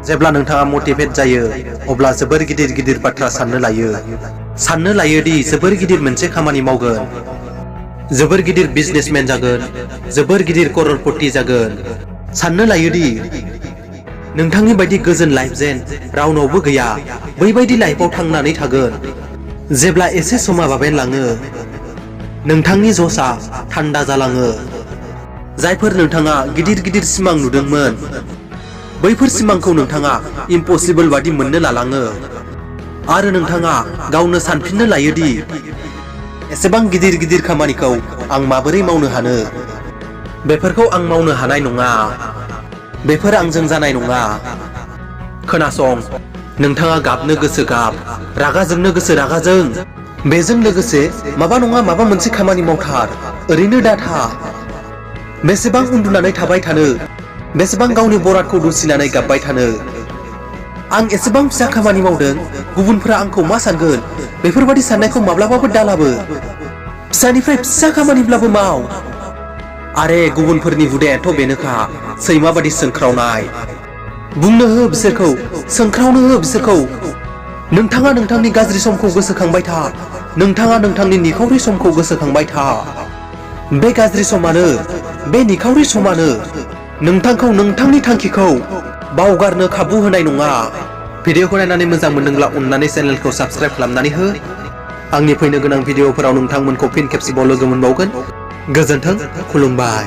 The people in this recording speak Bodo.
जेब्ला नोंथाङा मोटिभेट जायो अब्ला जोबोर गिदिर गिदिर बाथ्रा साननो लायो दि जोबोर गिदिर मोनसे खामानि मावगोन, जोबोर गिदिर बिजनेसमेन जागोन, जोबोर गिदिर करोड़पति जागोन। साननो लायो दि नोंथांनि बायदि गोजोन लाइफ जेन रावनावबो गैया बैबायदि लाइफआव थांनानै थागोन। जेब्ला एसे समा बाबेनलाङो नोंथांनि जसआ थान्दा जालाङो। जायफोर नोंथाङा गिदिर गिदिर सिमां नुदोंमोन बैफोर सिमांखौ नोंथाङा इम्पसिबल बादि मोननो लालाङो आरो नोंथाङा गावनो सानफिननो लायो दि एसेबां गिदिर गिदिर खामानिखौ आं माबोरै मावनो हानो, बेफोरखौ आं मावनो हानाय नङा, बेफोर आंजों जानाय नङा। खोनासं, नोंथाङा गाबनो गोसो गाब, रागा जोंनो गोसो रागा जों, बेजों लोगोसे माबा नङा माबा मोनसे खामानि मावथार, ओरैनो दाथा। बेसेबां उन्दुनानै थाबाय थानो, बेसेबां गावनि बरादखौ दुसिनानै गाबबाय थानो। आं एसेबां फिसा खामानि मावदों, गुबुनफोरा आंखौ मा सानगोन, बेफोरबादि साननायखौ माब्लाबाबो दालाबो। फिसानिफ्राय फिसा खामानिब्लाबो माव। आरे गुबुनफोरनि हुदायाथ' बेनोखा, सैमा बादि सोंख्रावनाय। बुंनो हो बिसोरखौ, सोंख्रावनो हो बिसोरखौ। नोंथाङा नोंथांनि गाज्रि समखौ गोसोखांबाय था, नोंथाङा नोंथांनि निखावरि समखौ गोसोखांबाय था। बे गाज्रि समानो, बे निखावरि समानो नोंथांखौ नोंथांनि थांखिखौ बावगारनो खाबु होनाय नङा। भिडिअखौ नायनानै मोजां मोनदोंब्ला अननानै चेनेलखौ साबस्क्राइब खालामनानै हो। आंनि फैनो गोनां भिडिअफोराव नोंथांमोनखौ फिन खेबसेबाव लोगो मोनबावगोन। गोजोन्थों, खुलुमबाय।